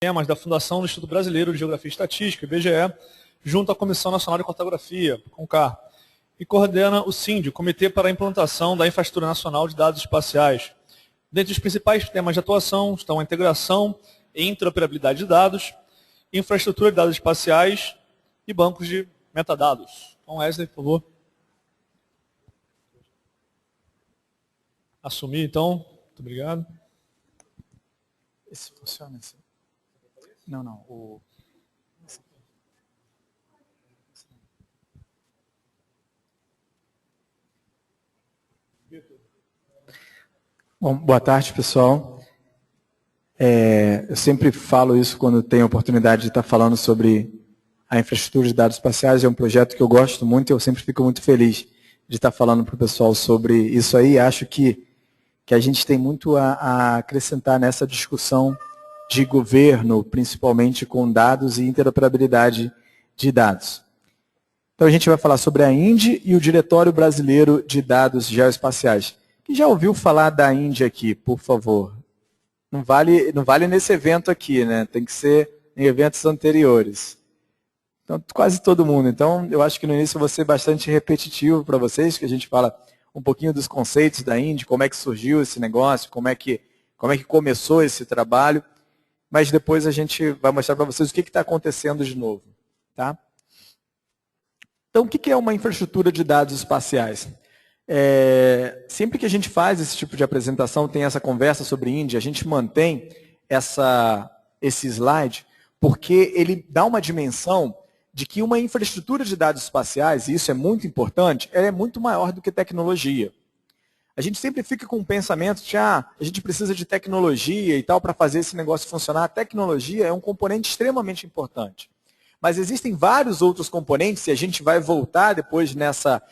temas da Fundação do Instituto Brasileiro de Geografia e Estatística, IBGE, junto à Comissão Nacional de Cartografia, CONCAR, e coordena o CIND, Comitê para a Implantação da Infraestrutura Nacional de Dados Espaciais. Dentre os principais temas de atuação estão a integração e interoperabilidade de dados, infraestrutura de dados espaciais e bancos de metadados. Então, Wesley, por favor. Assumir, então. Muito obrigado. Esse funciona assim? Não. Bom, boa tarde, pessoal. Eu sempre falo isso quando tenho a oportunidade de estar falando sobre a infraestrutura de dados espaciais. É um projeto que eu gosto muito e eu sempre fico muito feliz de estar falando para o pessoal sobre isso aí. Acho que a gente tem muito a acrescentar nessa discussão de governo, principalmente com dados e interoperabilidade de dados. Então a gente vai falar sobre a INDE e o Diretório Brasileiro de Dados Geoespaciais. Quem já ouviu falar da INDE aqui, por favor? Não vale nesse evento aqui, né? Tem que ser em eventos anteriores. Então, quase todo mundo. Então, eu acho que no início eu vou ser bastante repetitivo para vocês, que a gente fala um pouquinho dos conceitos da INDE, como é que surgiu esse negócio, como é que começou esse trabalho, mas depois a gente vai mostrar para vocês o que está acontecendo de novo. Tá? Então, o que é uma infraestrutura de dados espaciais? Sempre que a gente faz esse tipo de apresentação, tem essa conversa sobre INDE, a gente mantém esse slide, porque ele dá uma dimensão de que uma infraestrutura de dados espaciais, e isso é muito importante, ela é muito maior do que tecnologia. A gente sempre fica com o pensamento de a gente precisa de tecnologia e tal para fazer esse negócio funcionar. A tecnologia é um componente extremamente importante. Mas existem vários outros componentes, e a gente vai voltar depois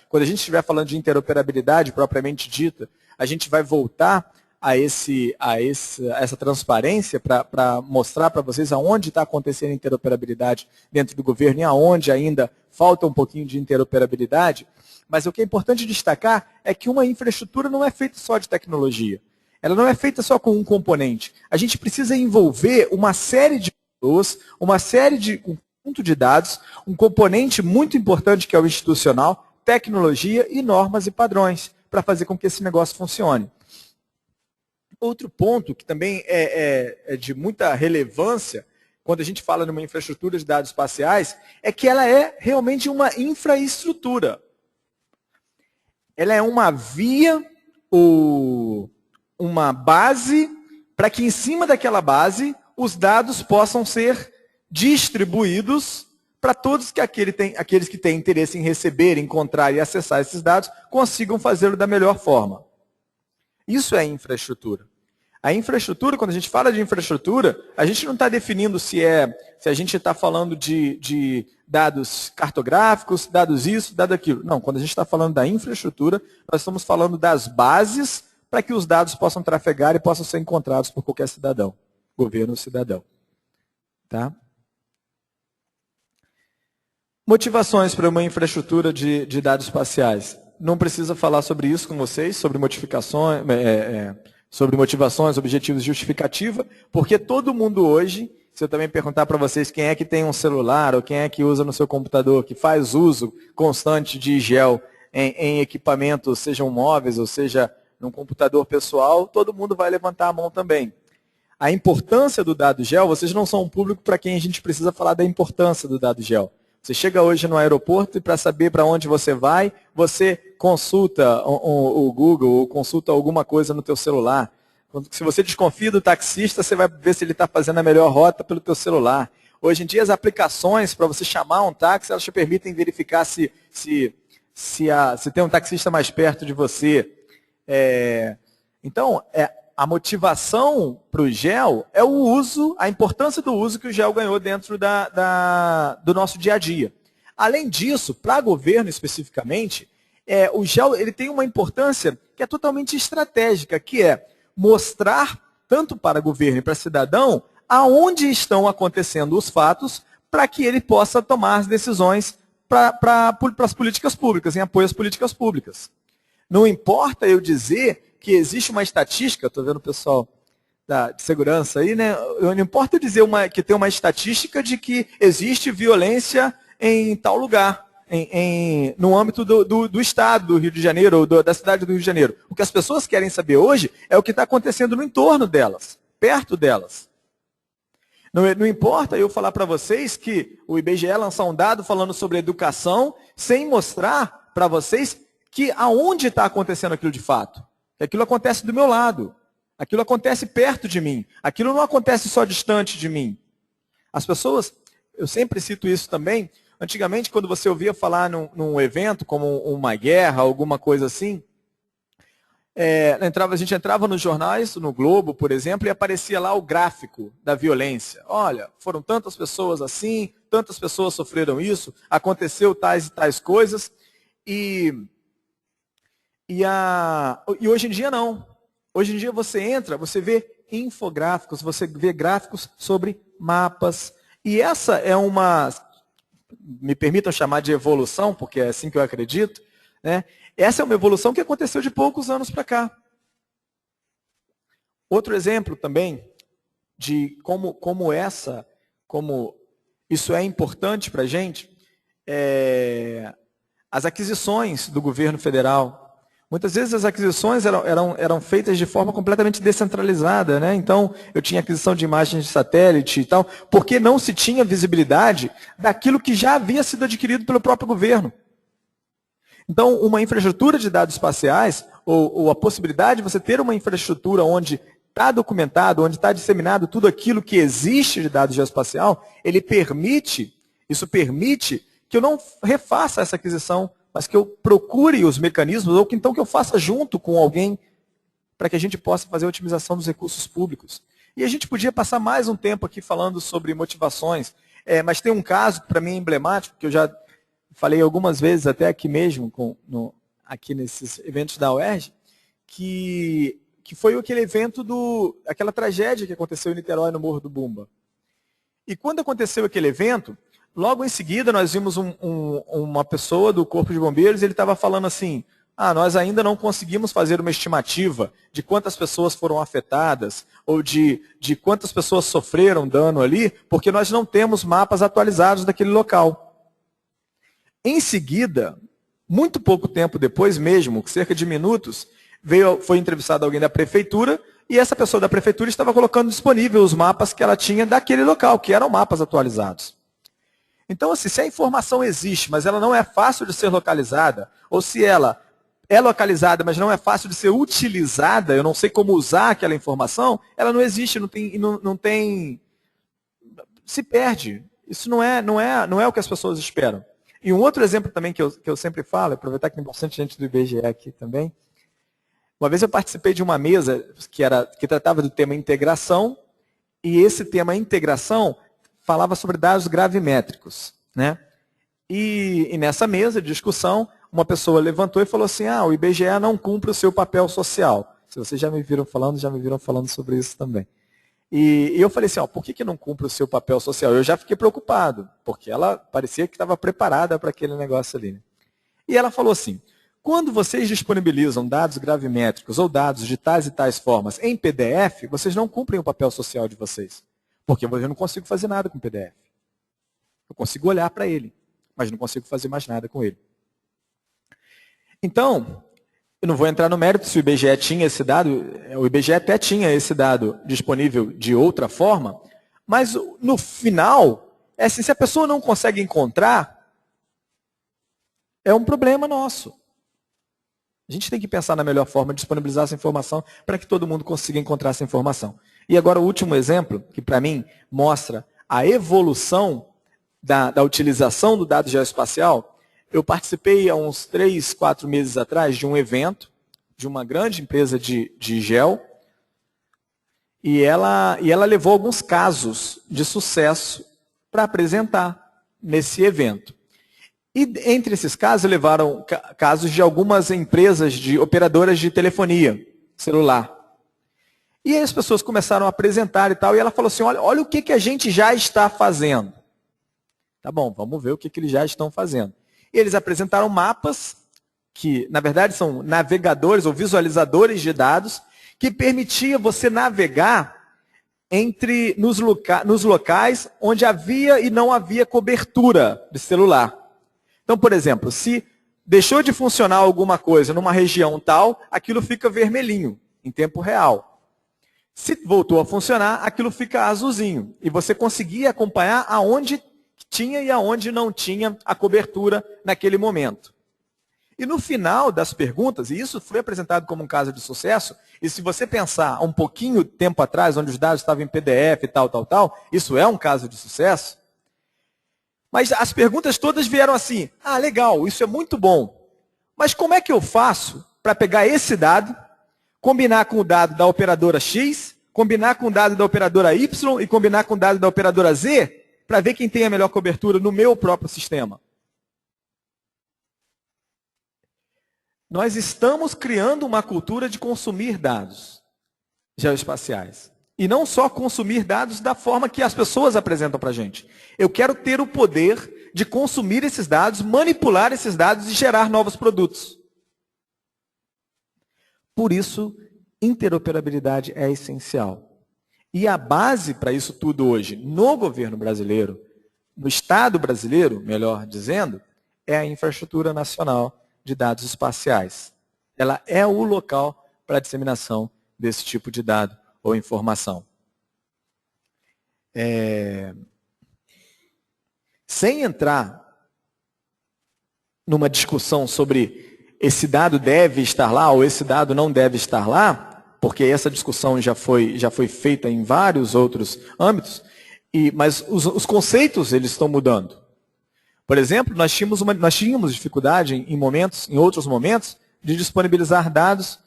quando a gente estiver falando de interoperabilidade propriamente dita, a gente vai voltar a essa transparência para mostrar para vocês aonde está acontecendo a interoperabilidade dentro do governo e aonde ainda falta um pouquinho de interoperabilidade. Mas o que é importante destacar é que uma infraestrutura não é feita só de tecnologia. Ela não é feita só com um componente. A gente precisa envolver uma série de pessoas, uma série de conjunto de dados, um componente muito importante que é o institucional, tecnologia e normas e padrões para fazer com que esse negócio funcione. Outro ponto que também é de muita relevância quando a gente fala numa infraestrutura de dados espaciais é que ela é realmente uma infraestrutura. Ela é uma via ou uma base para que em cima daquela base os dados possam ser distribuídos para todos aqueles que têm interesse em receber, encontrar e acessar esses dados consigam fazê-lo da melhor forma. Isso é infraestrutura. A infraestrutura, quando a gente fala de infraestrutura, a gente não está definindo se a gente está falando de dados cartográficos, dados isso, dados aquilo. Não, quando a gente está falando da infraestrutura, nós estamos falando das bases para que os dados possam trafegar e possam ser encontrados por qualquer cidadão, governo ou cidadão. Tá? Motivações para uma infraestrutura de dados espaciais. Não precisa falar sobre isso com vocês, sobre motivações, objetivos e justificativa, porque todo mundo hoje, se eu também perguntar para vocês quem é que tem um celular ou quem é que usa no seu computador, que faz uso constante de gel em equipamentos, sejam móveis ou seja num computador pessoal, todo mundo vai levantar a mão também. A importância do dado gel, vocês não são um público para quem a gente precisa falar da importância do dado gel. Você chega hoje no aeroporto e para saber para onde você vai, você consulta o Google ou consulta alguma coisa no teu celular. Se você desconfia do taxista, você vai ver se ele está fazendo a melhor rota pelo teu celular. Hoje em dia, as aplicações para você chamar um táxi, elas te permitem verificar se tem um taxista mais perto de você. Então, a motivação para o gel é o uso, a importância do uso que o gel ganhou dentro do nosso dia a dia. Além disso, para governo especificamente, o gel ele tem uma importância que é totalmente estratégica, que é mostrar, tanto para governo e para cidadão, aonde estão acontecendo os fatos para que ele possa tomar as decisões para as políticas públicas, em apoio às políticas públicas. Não importa eu dizer que existe uma estatística, estou vendo o pessoal de segurança aí, né? Não importa dizer que tem uma estatística de que existe violência em tal lugar, no âmbito do estado do Rio de Janeiro, ou da cidade do Rio de Janeiro. O que as pessoas querem saber hoje é o que está acontecendo no entorno delas, perto delas. Não importa eu falar para vocês que o IBGE lançar um dado falando sobre educação, sem mostrar para vocês que aonde está acontecendo aquilo de fato. Que aquilo acontece do meu lado. Aquilo acontece perto de mim. Aquilo não acontece só distante de mim. As pessoas, eu sempre cito isso também, antigamente quando você ouvia falar num evento, como uma guerra, alguma coisa assim, a gente entrava nos jornais, no Globo, por exemplo, e aparecia lá o gráfico da violência. Olha, foram tantas pessoas assim, tantas pessoas sofreram isso, aconteceu tais e tais coisas, e hoje em dia não. Hoje em dia você entra, você vê infográficos, você vê gráficos sobre mapas. E essa é me permitam chamar de evolução, porque é assim que eu acredito, né? Essa é uma evolução que aconteceu de poucos anos para cá. Outro exemplo também de como isso é importante para a gente, as aquisições do governo federal. Muitas vezes as aquisições eram feitas de forma completamente descentralizada, né? Então, eu tinha aquisição de imagens de satélite e tal, porque não se tinha visibilidade daquilo que já havia sido adquirido pelo próprio governo. Então, uma infraestrutura de dados espaciais, ou a possibilidade de você ter uma infraestrutura onde está documentado, onde está disseminado tudo aquilo que existe de dados geoespacial, isso permite que eu não refaça essa aquisição, mas que eu procure os mecanismos, ou que então que eu faça junto com alguém, para que a gente possa fazer a otimização dos recursos públicos. E a gente podia passar mais um tempo aqui falando sobre motivações, mas tem um caso, para mim, emblemático, que eu já falei algumas vezes, até aqui mesmo, aqui nesses eventos da UERJ, que foi aquele evento aquela tragédia que aconteceu em Niterói, no Morro do Bumba. E quando aconteceu aquele evento, logo em seguida nós vimos uma pessoa do Corpo de Bombeiros, ele estava falando assim, nós ainda não conseguimos fazer uma estimativa de quantas pessoas foram afetadas, ou de quantas pessoas sofreram dano ali, porque nós não temos mapas atualizados daquele local. Em seguida, muito pouco tempo depois mesmo, cerca de minutos, foi entrevistado alguém da prefeitura, e essa pessoa da prefeitura estava colocando disponível os mapas que ela tinha daquele local, que eram mapas atualizados. Então, assim, se a informação existe, mas ela não é fácil de ser localizada, ou se ela é localizada, mas não é fácil de ser utilizada, eu não sei como usar aquela informação, ela não existe, não tem se perde. Isso não é o que as pessoas esperam. E um outro exemplo também que eu sempre falo, aproveitar que tem bastante gente do IBGE aqui também. Uma vez eu participei de uma mesa que tratava do tema integração, e esse tema integração falava sobre dados gravimétricos, né? E nessa mesa de discussão, uma pessoa levantou e falou assim, o IBGE não cumpre o seu papel social. Se vocês já me viram falando sobre isso também. E eu falei assim, por que não cumpre o seu papel social? Eu já fiquei preocupado, porque ela parecia que estava preparada para aquele negócio ali, né? E ela falou assim, quando vocês disponibilizam dados gravimétricos ou dados de tais e tais formas em PDF, vocês não cumprem o papel social de vocês. Porque eu não consigo fazer nada com o PDF. Eu consigo olhar para ele, mas não consigo fazer mais nada com ele. Então, eu não vou entrar no mérito se o IBGE tinha esse dado, o IBGE até tinha esse dado disponível de outra forma, mas no final, assim, se a pessoa não consegue encontrar, é um problema nosso. A gente tem que pensar na melhor forma de disponibilizar essa informação para que todo mundo consiga encontrar essa informação. E agora o último exemplo, que para mim mostra a evolução da utilização do dado geoespacial. Eu participei há uns 3, 4 meses atrás de um evento de uma grande empresa de gel, e ela levou alguns casos de sucesso para apresentar nesse evento. E entre esses casos, levaram casos de algumas empresas de operadoras de telefonia celular. E aí as pessoas começaram a apresentar e tal, e ela falou assim, olha o que a gente já está fazendo. Tá bom, vamos ver o que eles já estão fazendo. E eles apresentaram mapas, que na verdade são navegadores ou visualizadores de dados, que permitia você navegar nos locais onde havia e não havia cobertura de celular. Então, por exemplo, se deixou de funcionar alguma coisa numa região tal, aquilo fica vermelhinho, em tempo real. Se voltou a funcionar, aquilo fica azulzinho. E você conseguia acompanhar aonde tinha e aonde não tinha a cobertura naquele momento. E no final das perguntas, e isso foi apresentado como um caso de sucesso, e se você pensar um pouquinho tempo atrás, onde os dados estavam em PDF e tal, isso é um caso de sucesso. Mas as perguntas todas vieram assim, legal, isso é muito bom. Mas como é que eu faço para pegar esse dado, combinar com o dado da operadora X, combinar com o dado da operadora Y e combinar com o dado da operadora Z, para ver quem tem a melhor cobertura no meu próprio sistema? Nós estamos criando uma cultura de consumir dados geoespaciais. E não só consumir dados da forma que as pessoas apresentam para a gente. Eu quero ter o poder de consumir esses dados, manipular esses dados e gerar novos produtos. Por isso, interoperabilidade é essencial. E a base para isso tudo hoje, no governo brasileiro, no Estado brasileiro, melhor dizendo, é a infraestrutura nacional de dados espaciais. Ela é o local para a disseminação desse tipo de dado ou informação. Sem entrar numa discussão sobre esse dado deve estar lá ou esse dado não deve estar lá, porque essa discussão já foi feita em vários outros âmbitos, mas os conceitos eles estão mudando. Por exemplo, nós tínhamos dificuldade em outros momentos, de disponibilizar dados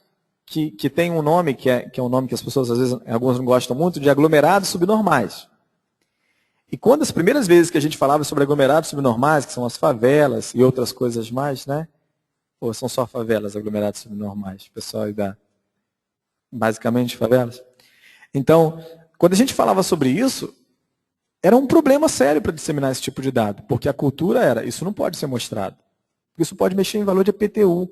que tem um nome, que é um nome que as pessoas, às vezes, alguns não gostam muito, de aglomerados subnormais. E quando as primeiras vezes que a gente falava sobre aglomerados subnormais, que são as favelas e outras coisas mais, né? Ou são só favelas, aglomerados subnormais? O pessoal aí basicamente favelas. Então, quando a gente falava sobre isso, era um problema sério para disseminar esse tipo de dado, porque a cultura era, isso não pode ser mostrado. Isso pode mexer em valor de IPTU.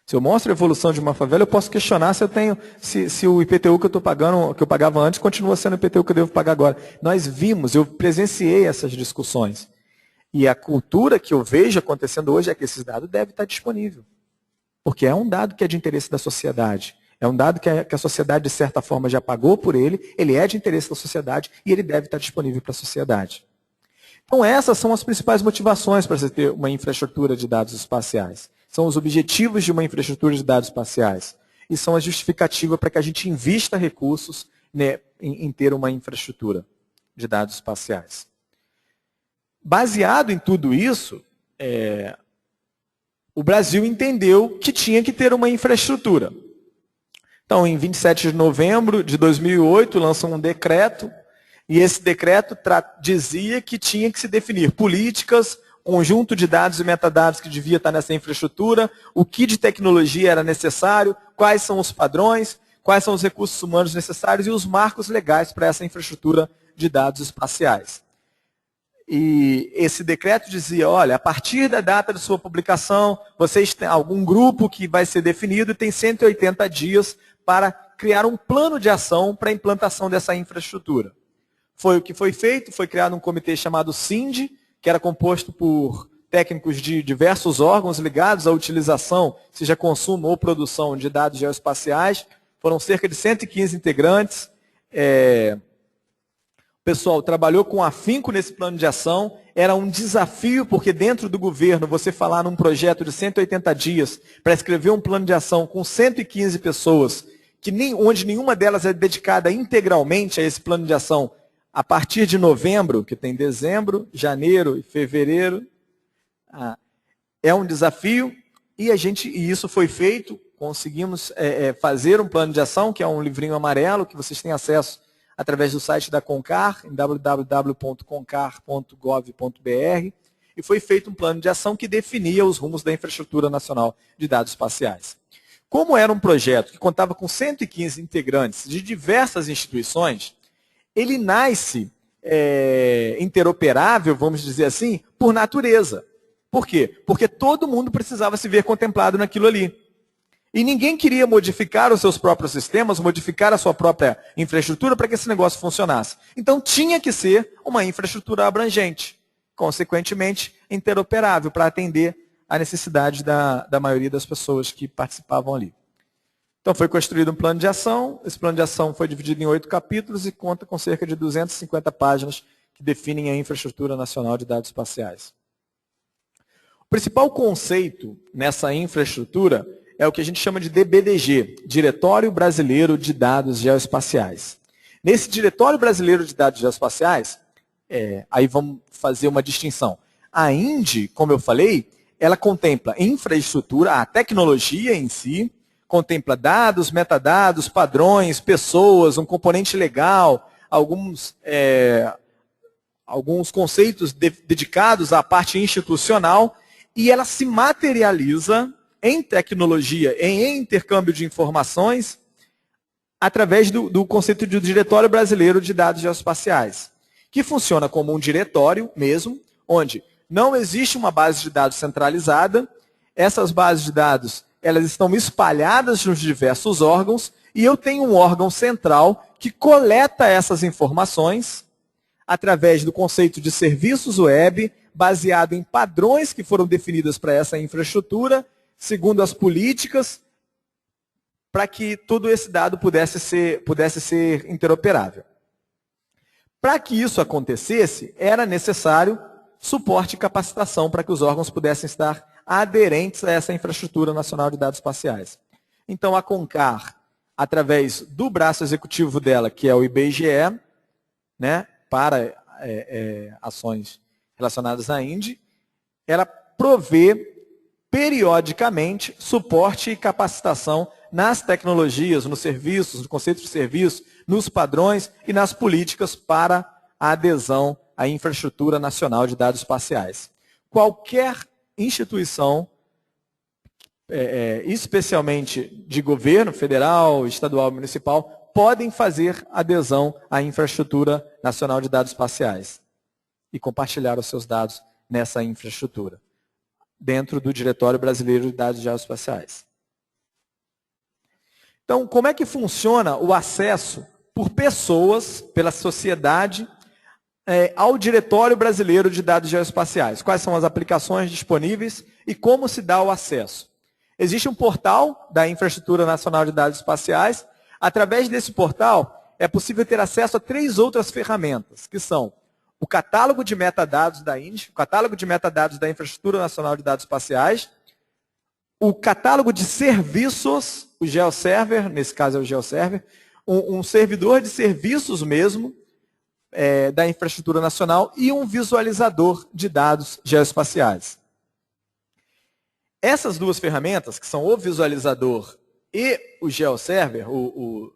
Se eu mostro a evolução de uma favela, eu posso questionar se o IPTU que eu estou pagando, que eu pagava antes, continua sendo o IPTU que eu devo pagar agora. Nós vimos, eu presenciei essas discussões. E a cultura que eu vejo acontecendo hoje é que esses dados devem estar disponíveis. Porque é um dado que é de interesse da sociedade. É um dado que a sociedade, de certa forma, já pagou por ele é de interesse da sociedade e ele deve estar disponível para a sociedade. Então, essas são as principais motivações para você ter uma infraestrutura de dados espaciais. São os objetivos de uma infraestrutura de dados espaciais. E são a justificativa para que a gente invista recursos, né, em ter uma infraestrutura de dados espaciais. Baseado em tudo isso, o Brasil entendeu que tinha que ter uma infraestrutura. Então, em 27 de novembro de 2008, lançou um decreto, e esse decreto dizia que tinha que se definir políticas, conjunto de dados e metadados que devia estar nessa infraestrutura, o que de tecnologia era necessário, quais são os padrões, quais são os recursos humanos necessários e os marcos legais para essa infraestrutura de dados espaciais. E esse decreto dizia, olha, a partir da data de sua publicação, vocês têm algum grupo que vai ser definido e tem 180 dias para criar um plano de ação para a implantação dessa infraestrutura. Foi o que foi feito, foi criado um comitê chamado CIND, que era composto por técnicos de diversos órgãos ligados à utilização, seja consumo ou produção de dados geoespaciais. Foram cerca de 115 integrantes. O pessoal trabalhou com afinco nesse plano de ação. Era um desafio, porque dentro do governo, você falar num projeto de 180 dias para escrever um plano de ação com 115 pessoas, onde nenhuma delas é dedicada integralmente a esse plano de ação, a partir de novembro, que tem dezembro, janeiro e fevereiro, é um desafio, e isso foi feito, conseguimos fazer um plano de ação, que é um livrinho amarelo, que vocês têm acesso através do site da CONCAR, em www.concar.gov.br, e foi feito um plano de ação que definia os rumos da infraestrutura nacional de dados espaciais. Como era um projeto que contava com 115 integrantes de diversas instituições, ele nasce interoperável, vamos dizer assim, por natureza. Por quê? Porque todo mundo precisava se ver contemplado naquilo ali. E ninguém queria modificar os seus próprios sistemas, modificar a sua própria infraestrutura para que esse negócio funcionasse. Então tinha que ser uma infraestrutura abrangente, consequentemente interoperável, para atender a necessidade da maioria das pessoas que participavam ali. Então foi construído um plano de ação, esse plano de ação foi dividido em 8 capítulos e conta com cerca de 250 páginas que definem a infraestrutura nacional de dados espaciais. O principal conceito nessa infraestrutura é o que a gente chama de DBDG, Diretório Brasileiro de Dados Geoespaciais. Nesse Diretório Brasileiro de Dados Geoespaciais, aí vamos fazer uma distinção. A INDE, como eu falei, ela contempla infraestrutura, a tecnologia em si, contempla dados, metadados, padrões, pessoas, um componente legal, alguns conceitos dedicados à parte institucional, e ela se materializa em tecnologia, em intercâmbio de informações, através do conceito de Diretório Brasileiro de Dados Geoespaciais, que funciona como um diretório mesmo, onde não existe uma base de dados centralizada, essas bases de dados elas estão espalhadas nos diversos órgãos, e eu tenho um órgão central que coleta essas informações através do conceito de serviços web, baseado em padrões que foram definidos para essa infraestrutura, segundo as políticas, para que todo esse dado pudesse ser interoperável. Para que isso acontecesse, era necessário suporte e capacitação para que os órgãos pudessem estar aderentes a essa infraestrutura nacional de dados espaciais. Então, a CONCAR, através do braço executivo dela, que é o IBGE, né, para ações relacionadas à INDE, ela provê periodicamente suporte e capacitação nas tecnologias, nos serviços, no conceito de serviço, nos padrões e nas políticas para a adesão à infraestrutura nacional de dados espaciais. Qualquer instituição, especialmente de governo federal, estadual e municipal, podem fazer adesão à infraestrutura nacional de dados espaciais e compartilhar os seus dados nessa infraestrutura, dentro do Diretório Brasileiro de Dados Geoespaciais. Então, como é que funciona o acesso por pessoas, pela sociedade, ao Diretório Brasileiro de Dados Geoespaciais? Quais são as aplicações disponíveis e como se dá o acesso? Existe um portal da Infraestrutura Nacional de Dados Espaciais. Através desse portal, é possível ter acesso a 3 outras ferramentas, que são o catálogo de metadados da INDE, o catálogo de metadados da Infraestrutura Nacional de Dados Espaciais, o catálogo de serviços, o GeoServer, nesse caso é o GeoServer, um servidor de serviços mesmo, da infraestrutura nacional, e um visualizador de dados geoespaciais. Essas 2 ferramentas, que são o visualizador e o GeoServer, o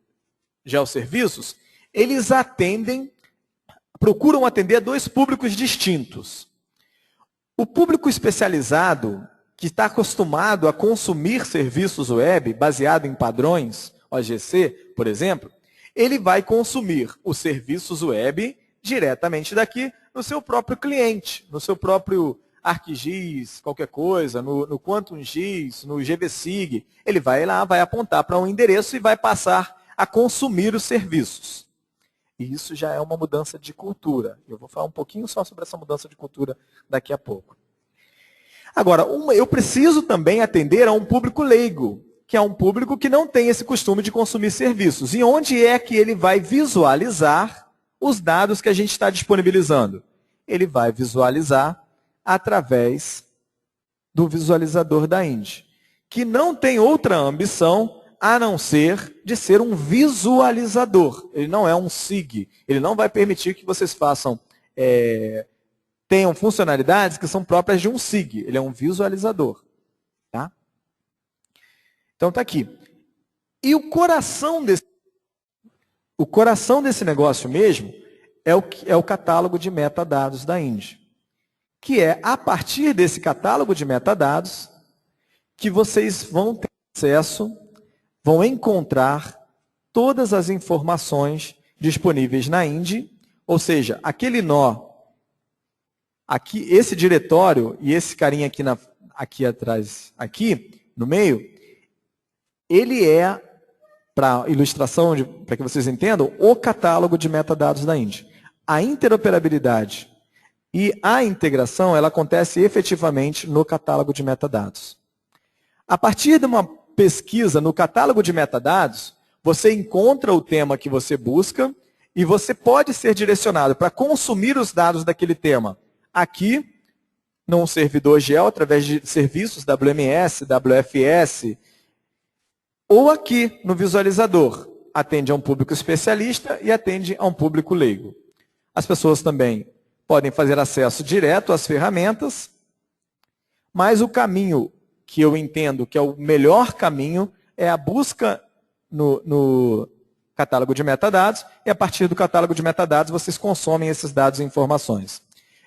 GeoServiços, eles procuram atender a 2 públicos distintos. O público especializado, que está acostumado a consumir serviços web baseado em padrões, OGC, por exemplo, ele vai consumir os serviços web diretamente daqui no seu próprio cliente, no seu próprio ArcGIS, qualquer coisa, no QuantumGIS, no GVSig. Ele vai lá, vai apontar para um endereço e vai passar a consumir os serviços. E isso já é uma mudança de cultura. Eu vou falar um pouquinho só sobre essa mudança de cultura daqui a pouco. Agora, eu preciso também atender a um público leigo, que é um público que não tem esse costume de consumir serviços. E onde é que ele vai visualizar os dados que a gente está disponibilizando? Ele vai visualizar através do visualizador da INDE, que não tem outra ambição a não ser de ser um visualizador. Ele não é um SIG. Ele não vai permitir que vocês tenham funcionalidades que são próprias de um SIG. Ele é um visualizador. Tá? Então está aqui. E o coração desse negócio mesmo é o catálogo de metadados da INDE, que é a partir desse catálogo de metadados que vocês vão ter acesso, vão encontrar todas as informações disponíveis na INDE, ou seja, aquele nó, aqui, esse diretório e esse carinha aqui atrás, aqui no meio, ele é, para ilustração, para que vocês entendam, o catálogo de metadados da Indy. A interoperabilidade e a integração, ela acontece efetivamente no catálogo de metadados. A partir de uma pesquisa no catálogo de metadados, você encontra o tema que você busca e você pode ser direcionado para consumir os dados daquele tema aqui, num servidor GEL, através de serviços WMS, WFS, ou aqui no visualizador. Atende a um público especialista e atende a um público leigo. As pessoas também podem fazer acesso direto às ferramentas, mas o caminho que eu entendo que é o melhor caminho é a busca no catálogo de metadados, e a partir do catálogo de metadados vocês consomem esses dados e informações.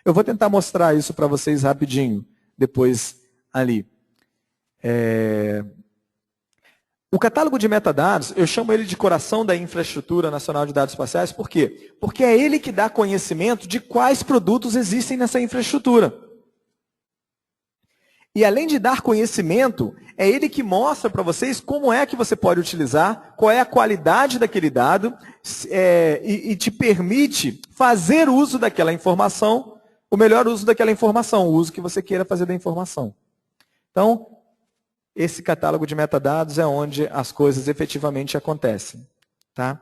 Eu vou tentar mostrar isso para vocês rapidinho, depois ali. O catálogo de metadados, eu chamo ele de coração da infraestrutura nacional de dados espaciais, por quê? Porque é ele que dá conhecimento de quais produtos existem nessa infraestrutura. E além de dar conhecimento, é ele que mostra para vocês como é que você pode utilizar, qual é a qualidade daquele dado, e te permite fazer uso daquela informação, o melhor uso daquela informação, o uso que você queira fazer da informação. Então, esse catálogo de metadados é onde as coisas efetivamente acontecem. Tá?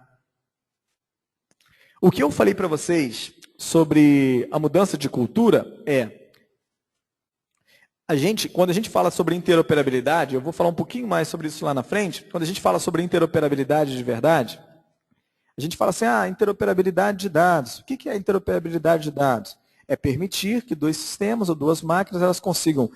O que eu falei para vocês sobre a mudança de cultura é, quando a gente fala sobre interoperabilidade, eu vou falar um pouquinho mais sobre isso lá na frente, quando a gente fala sobre interoperabilidade de verdade, a gente fala assim, interoperabilidade de dados. O que é interoperabilidade de dados? É permitir que dois sistemas ou duas máquinas elas consigam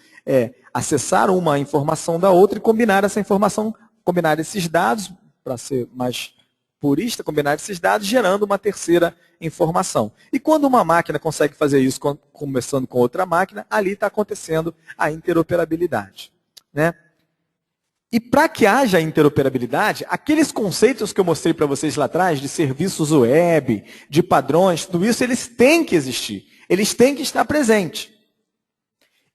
acessar uma informação da outra e combinar essa informação, combinar esses dados, para ser mais purista, combinar esses dados, gerando uma terceira informação. E quando uma máquina consegue fazer isso conversando com outra máquina, ali está acontecendo a interoperabilidade. Né? E para que haja interoperabilidade, aqueles conceitos que eu mostrei para vocês lá atrás, de serviços web, de padrões, tudo isso, eles têm que existir. Eles têm que estar presentes.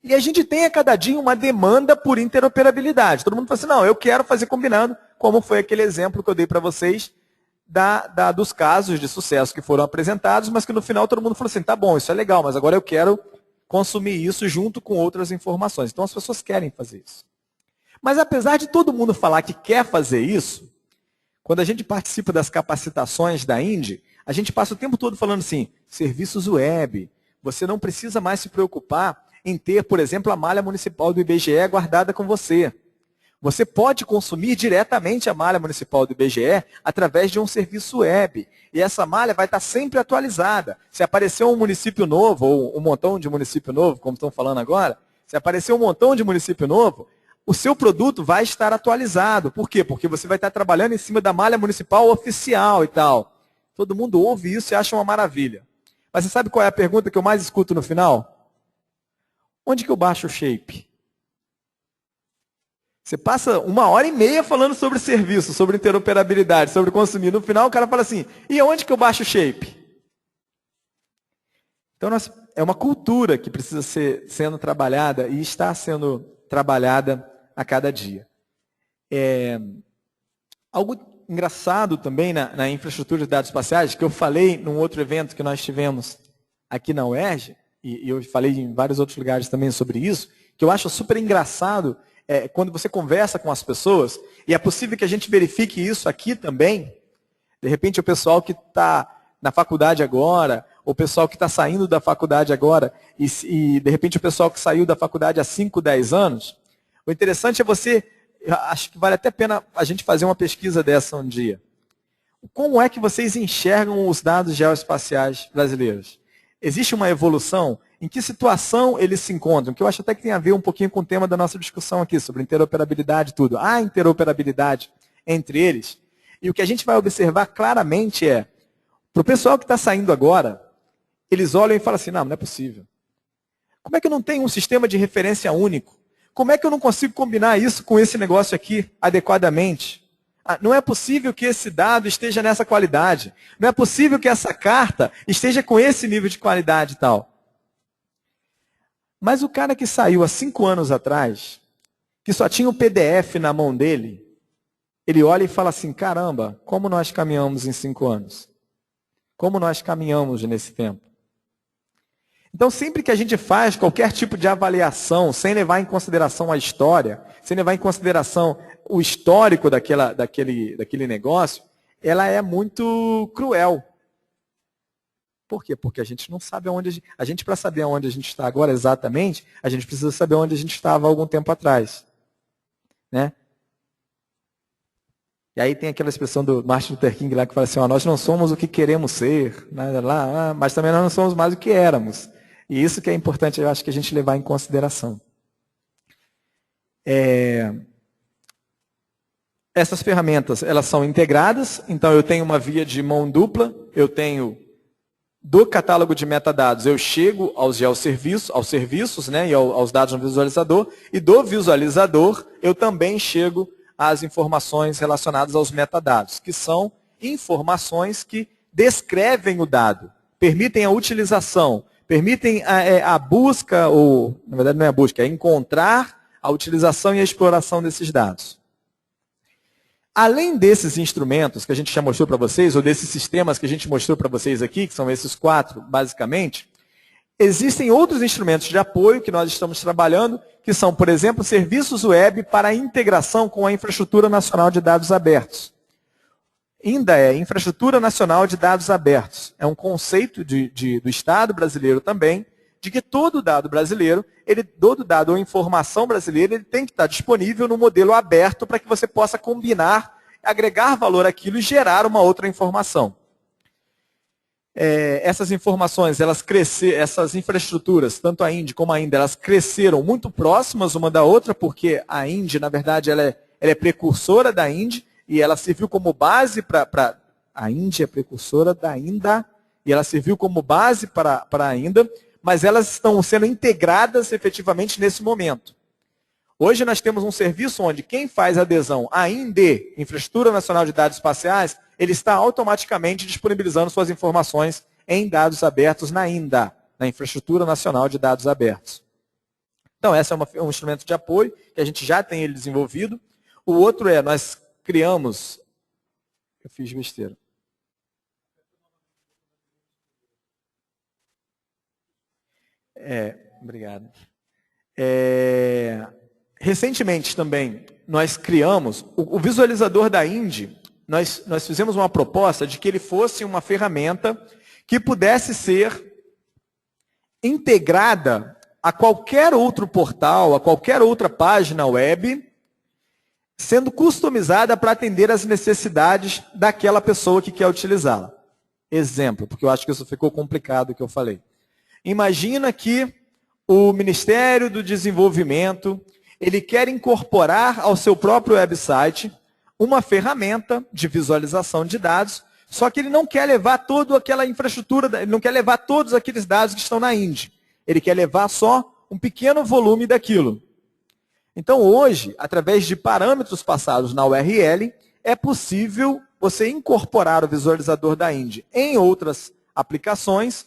E a gente tem a cada dia uma demanda por interoperabilidade. Todo mundo fala assim, não, eu quero fazer combinando, como foi aquele exemplo que eu dei para vocês, dos casos de sucesso que foram apresentados, mas que no final todo mundo falou assim, tá bom, isso é legal, mas agora eu quero consumir isso junto com outras informações. Então as pessoas querem fazer isso. Mas apesar de todo mundo falar que quer fazer isso, quando a gente participa das capacitações da Indy, a gente passa o tempo todo falando assim, serviços web, você não precisa mais se preocupar em ter, por exemplo, a malha municipal do IBGE guardada com você. Você pode consumir diretamente a malha municipal do IBGE através de um serviço web. E essa malha vai estar sempre atualizada. Se aparecer um município novo, ou um montão de município novo, como estão falando agora, se aparecer um montão de município novo, o seu produto vai estar atualizado. Por quê? Porque você vai estar trabalhando em cima da malha municipal oficial e tal. Todo mundo ouve isso e acha uma maravilha. Mas você sabe qual é a pergunta que eu mais escuto no final? Onde que eu baixo o shape? Você passa 1h30 falando sobre serviço, sobre interoperabilidade, sobre consumir. No final o cara fala assim, e onde que eu baixo o shape? Então é uma cultura que precisa ser sendo trabalhada e está sendo trabalhada a cada dia. Algo engraçado também na infraestrutura de dados espaciais, que eu falei num outro evento que nós tivemos aqui na UERJ, e eu falei em vários outros lugares também sobre isso, que eu acho super engraçado quando você conversa com as pessoas, e é possível que a gente verifique isso aqui também, de repente o pessoal que está na faculdade agora, o pessoal que está saindo da faculdade agora, e de repente o pessoal que saiu da faculdade há 5, 10 anos, o interessante é acho que vale até a pena a gente fazer uma pesquisa dessa um dia. Como é que vocês enxergam os dados geoespaciais brasileiros? Existe uma evolução? Em que situação eles se encontram? Que eu acho até que tem a ver um pouquinho com o tema da nossa discussão aqui, sobre interoperabilidade e tudo. Há interoperabilidade entre eles. E o que a gente vai observar claramente para o pessoal que está saindo agora, eles olham e falam assim, não é possível. Como é que eu não tenho um sistema de referência único? Como é que eu não consigo combinar isso com esse negócio aqui adequadamente? Não é possível que esse dado esteja nessa qualidade. Não é possível que essa carta esteja com esse nível de qualidade e tal. Mas o cara que saiu há 5 anos atrás, que só tinha o PDF na mão dele, ele olha e fala assim, caramba, como nós caminhamos em 5 anos? Como nós caminhamos nesse tempo? Então, sempre que a gente faz qualquer tipo de avaliação, sem levar em consideração a história, sem levar em consideração o histórico daquele negócio, ela é muito cruel. Por quê? Porque a gente não sabe aonde a gente, para saber aonde a gente está agora exatamente, a gente precisa saber onde a gente estava há algum tempo atrás. Né? E aí tem aquela expressão do Martin Luther King lá que fala assim, ó, nós não somos o que queremos ser, né, mas também nós não somos mais o que éramos. E isso que é importante, eu acho que a gente levar em consideração. Essas ferramentas, elas são integradas, então eu tenho uma via de mão dupla, eu tenho do catálogo de metadados, eu chego aos serviços, né, e aos dados no visualizador, e do visualizador eu também chego às informações relacionadas aos metadados, que são informações que descrevem o dado, permitem a utilização, permitem a busca, ou na verdade não é a busca, é encontrar a utilização e a exploração desses dados. Além desses instrumentos que a gente já mostrou para vocês, ou desses sistemas que a gente mostrou para vocês aqui, que são esses 4, basicamente, existem outros instrumentos de apoio que nós estamos trabalhando, que são, por exemplo, serviços web para a integração com a Infraestrutura Nacional de Dados Abertos. Ainda é Infraestrutura Nacional de Dados Abertos. É um conceito do Estado brasileiro também, de que todo dado brasileiro, todo dado ou informação brasileira, ele tem que estar disponível no modelo aberto para que você possa combinar, agregar valor àquilo e gerar uma outra informação. Essas informações, essas infraestruturas, tanto a Indy como a Ainda, elas cresceram muito próximas uma da outra, porque a Indy, na verdade, ela é precursora da Indy, e ela serviu como base para... A Indy é precursora da Ainda, e ela serviu como base para a Ainda, mas elas estão sendo integradas efetivamente nesse momento. Hoje nós temos um serviço onde quem faz adesão à INDE, Infraestrutura Nacional de Dados Espaciais, ele está automaticamente disponibilizando suas informações em dados abertos na INDA, na Infraestrutura Nacional de Dados Abertos. Então, esse é um instrumento de apoio, que a gente já tem ele desenvolvido. O outro nós criamos... Eu fiz besteira. Obrigado. Recentemente também, nós criamos o visualizador da Indy, nós fizemos uma proposta de que ele fosse uma ferramenta que pudesse ser integrada a qualquer outro portal, a qualquer outra página web, sendo customizada para atender às necessidades daquela pessoa que quer utilizá-la. Exemplo, porque eu acho que isso ficou complicado o que eu falei. Imagina que o Ministério do Desenvolvimento, ele quer incorporar ao seu próprio website uma ferramenta de visualização de dados, só que ele não quer levar toda aquela infraestrutura, ele não quer levar todos aqueles dados que estão na Indy. Ele quer levar só um pequeno volume daquilo. Então, hoje, através de parâmetros passados na URL, é possível você incorporar o visualizador da Indy em outras aplicações,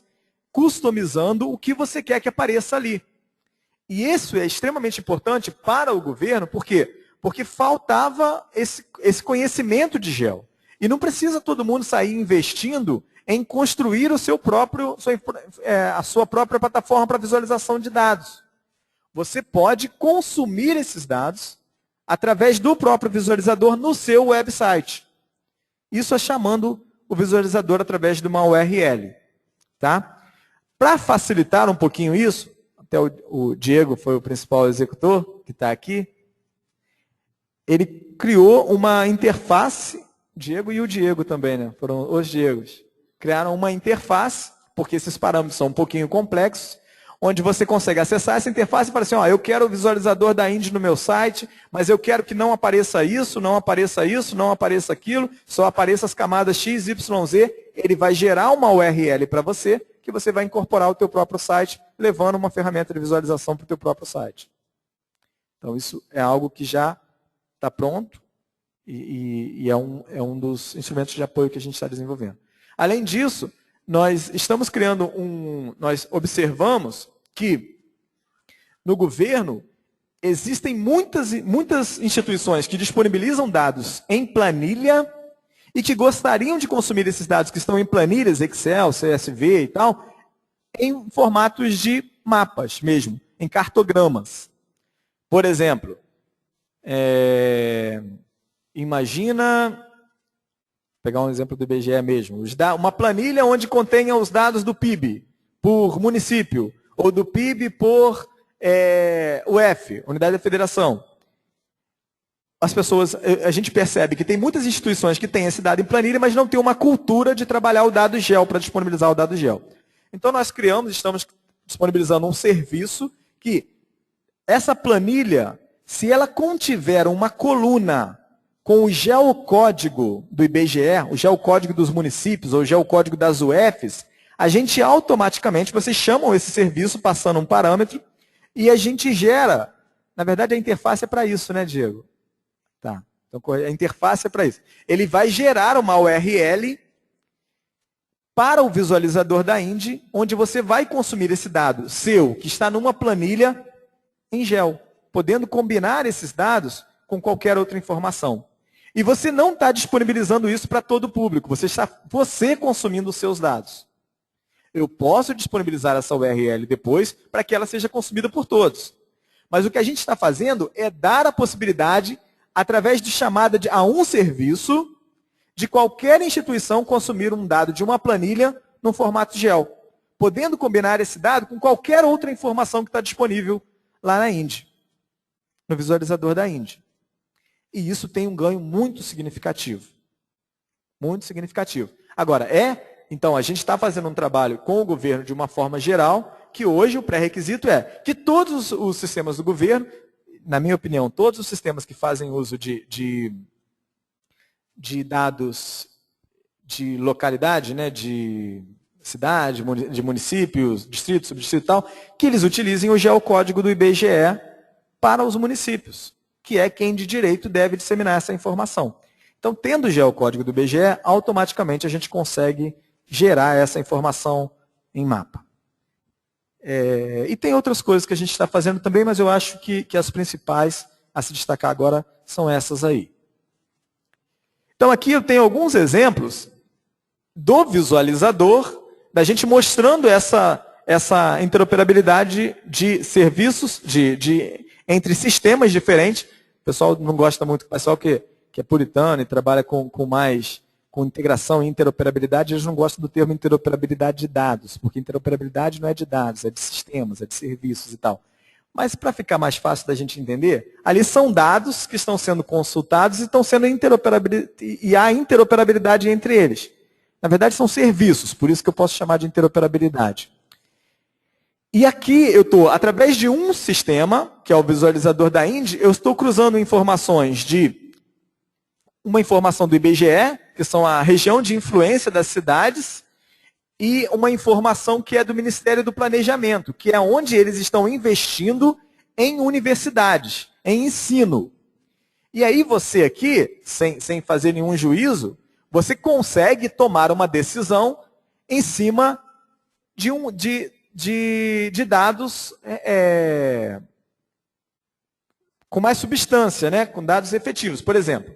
customizando o que você quer que apareça ali. E isso é extremamente importante para o governo, por quê? Porque faltava esse conhecimento de geo. E não precisa todo mundo sair investindo em construir a sua própria plataforma para visualização de dados. Você pode consumir esses dados através do próprio visualizador no seu website. Isso é chamando o visualizador através de uma URL. Tá? Para facilitar um pouquinho isso, até o Diego foi o principal executor, que está aqui, ele criou uma interface, Diego e o Diego também, né? Foram os Diegos. Criaram uma interface, porque esses parâmetros são um pouquinho complexos, onde você consegue acessar essa interface e falar assim, ó, eu quero o visualizador da Indy no meu site, mas eu quero que não apareça isso, não apareça isso, não apareça aquilo, só apareça as camadas X, Y, Z. Ele vai gerar uma URL para você, que você vai incorporar ao teu próprio site, levando uma ferramenta de visualização para o teu próprio site. Então, isso é algo que já está pronto e é um dos instrumentos de apoio que a gente está desenvolvendo. Além disso, nós estamos criando nós observamos que no governo existem muitas instituições que disponibilizam dados em planilha e que gostariam de consumir esses dados que estão em planilhas, Excel, CSV e tal, em formatos de mapas mesmo, em cartogramas. Por exemplo, imagina, pegar um exemplo do IBGE mesmo, uma planilha onde contenha os dados do PIB por município, ou do PIB por UF, Unidade da Federação. A gente percebe que tem muitas instituições que têm esse dado em planilha, mas não tem uma cultura de trabalhar o dado GEL, para disponibilizar o dado GEL. Então nós estamos disponibilizando um serviço que essa planilha, se ela contiver uma coluna com o geocódigo do IBGE, o geocódigo dos municípios, ou o geocódigo das UFs, a gente automaticamente, vocês chamam esse serviço passando um parâmetro, e a gente gera, na verdade a interface é para isso, né, Diego? Tá. Então a interface é para isso. Ele vai gerar uma URL para o visualizador da Indy, onde você vai consumir esse dado seu, que está numa planilha em GEL, podendo combinar esses dados com qualquer outra informação. E você não está disponibilizando isso para todo o público, você está consumindo os seus dados. Eu posso disponibilizar essa URL depois para que ela seja consumida por todos. Mas o que a gente está fazendo é dar a possibilidade, através de chamada a um serviço, de qualquer instituição consumir um dado de uma planilha no formato GEL, podendo combinar esse dado com qualquer outra informação que está disponível lá na Indy, no visualizador da Indy. E isso tem um ganho muito significativo. Muito significativo. Agora, então, a gente está fazendo um trabalho com o governo de uma forma geral, que hoje o pré-requisito é que todos os sistemas do governo, na minha opinião, todos os sistemas que fazem uso de dados de localidade, né, de cidade, de municípios, distrito, subdistrito e tal, que eles utilizem o geocódigo do IBGE para os municípios, que é quem de direito deve disseminar essa informação. Então, tendo o geocódigo do IBGE, automaticamente a gente consegue gerar essa informação em mapa. E tem outras coisas que a gente está fazendo também, mas eu acho que as principais a se destacar agora são essas aí. Então aqui eu tenho alguns exemplos do visualizador, da gente mostrando essa interoperabilidade de serviços, entre sistemas diferentes. O pessoal não gosta muito, o pessoal que é puritano e trabalha com integração e interoperabilidade, eles não gostam do termo interoperabilidade de dados, porque interoperabilidade não é de dados, é de sistemas, é de serviços e tal. Mas para ficar mais fácil da gente entender, ali são dados que estão sendo consultados e estão sendo e há interoperabilidade entre eles. Na verdade, são serviços, por isso que eu posso chamar de interoperabilidade. E aqui eu estou, através de um sistema, que é o visualizador da Indy, eu estou cruzando informações uma informação do IBGE, que são a região de influência das cidades, e uma informação que é do Ministério do Planejamento, que é onde eles estão investindo em universidades, em ensino. E aí você aqui, sem fazer nenhum juízo, você consegue tomar uma decisão em cima de dados com mais substância, né? Com dados efetivos. Por exemplo,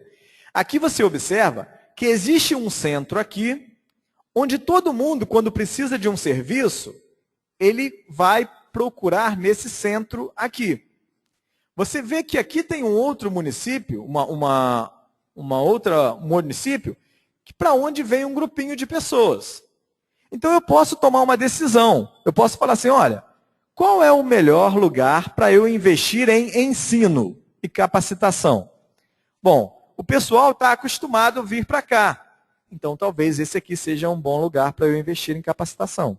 aqui você observa que existe um centro aqui, onde todo mundo, quando precisa de um serviço, ele vai procurar nesse centro aqui. Você vê que aqui tem um outro município, um outro município, para onde vem um grupinho de pessoas. Então eu posso tomar uma decisão. Eu posso falar assim, olha, qual é o melhor lugar para eu investir em ensino e capacitação? Bom, o pessoal está acostumado a vir para cá. Então, talvez esse aqui seja um bom lugar para eu investir em capacitação.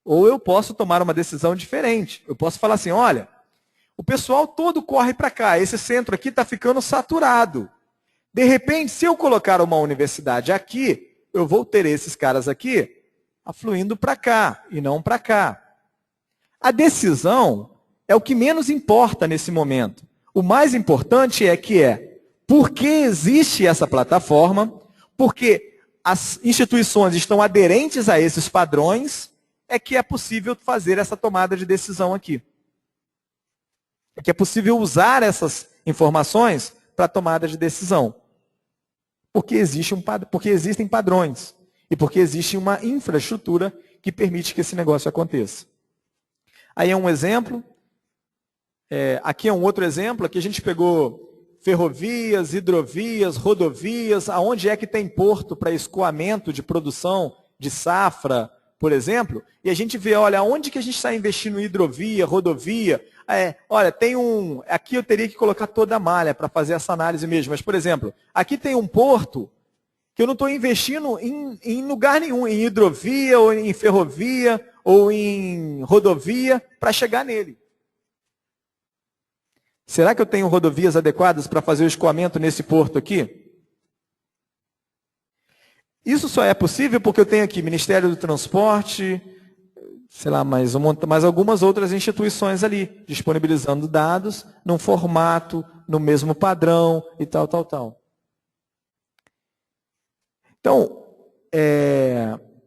Ou eu posso tomar uma decisão diferente. Eu posso falar assim, olha, o pessoal todo corre para cá, esse centro aqui está ficando saturado. De repente, se eu colocar uma universidade aqui, eu vou ter esses caras aqui afluindo para cá e não para cá. A decisão é o que menos importa nesse momento. O mais importante por que existe essa plataforma, porque as instituições estão aderentes a esses padrões, é que é possível fazer essa tomada de decisão aqui. É que é possível usar essas informações para tomada de decisão. Porque existem padrões e porque existe uma infraestrutura que permite que esse negócio aconteça. Aí é um exemplo. Aqui é um outro exemplo. Aqui a gente pegou ferrovias, hidrovias, rodovias, aonde é que tem porto para escoamento de produção de safra, por exemplo, e a gente vê, olha, onde que a gente está investindo em hidrovia, rodovia, olha, tem aqui eu teria que colocar toda a malha para fazer essa análise mesmo, mas, por exemplo, aqui tem um porto que eu não estou investindo em lugar nenhum, em hidrovia, ou em ferrovia, ou em rodovia, para chegar nele. Será que eu tenho rodovias adequadas para fazer o escoamento nesse porto aqui? Isso só é possível porque eu tenho aqui Ministério do Transporte, sei lá, mais algumas outras instituições ali, disponibilizando dados num formato, no mesmo padrão e tal, tal, tal. Então,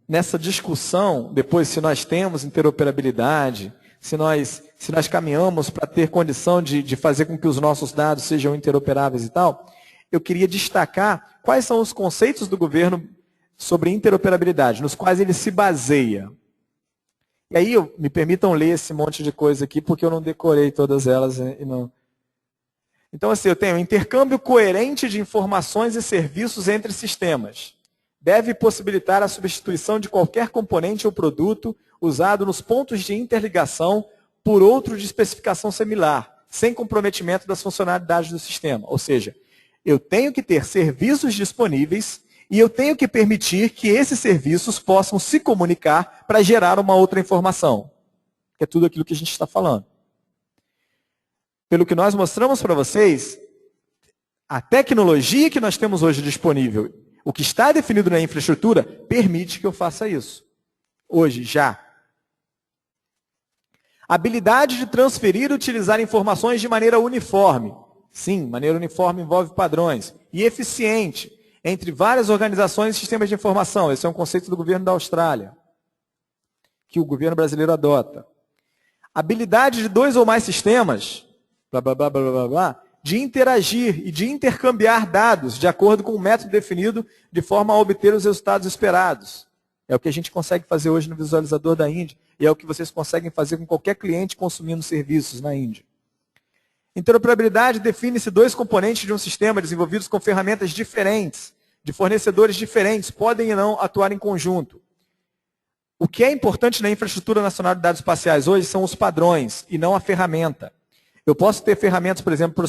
nessa discussão, depois se nós temos interoperabilidade, se nós caminhamos para ter condição de fazer com que os nossos dados sejam interoperáveis e tal, eu queria destacar quais são os conceitos do governo sobre interoperabilidade, nos quais ele se baseia. E aí, me permitam ler esse monte de coisa aqui, porque eu não decorei todas elas. Então, assim, eu tenho intercâmbio coerente de informações e serviços entre sistemas. Deve possibilitar a substituição de qualquer componente ou produto usado nos pontos de interligação por outro de especificação similar, sem comprometimento das funcionalidades do sistema. Ou seja, eu tenho que ter serviços disponíveis e eu tenho que permitir que esses serviços possam se comunicar para gerar uma outra informação. Que é tudo aquilo que a gente está falando. Pelo que nós mostramos para vocês, a tecnologia que nós temos hoje disponível, o que está definido na infraestrutura, permite que eu faça isso. Hoje, já. Habilidade de transferir e utilizar informações de maneira uniforme. Sim, maneira uniforme envolve padrões. E eficiente entre várias organizações e sistemas de informação. Esse é um conceito do governo da Austrália, que o governo brasileiro adota. Habilidade de 2 ou mais sistemas, blá, blá, blá, blá, blá, blá, de interagir e de intercambiar dados de acordo com um método definido de forma a obter os resultados esperados. É o que a gente consegue fazer hoje no visualizador da Índia e é o que vocês conseguem fazer com qualquer cliente consumindo serviços na Índia. Interoperabilidade define-se 2 componentes de um sistema desenvolvidos com ferramentas diferentes, de fornecedores diferentes, podem e não atuar em conjunto. O que é importante na infraestrutura nacional de dados espaciais hoje são os padrões e não a ferramenta. Eu posso ter ferramentas, por exemplo,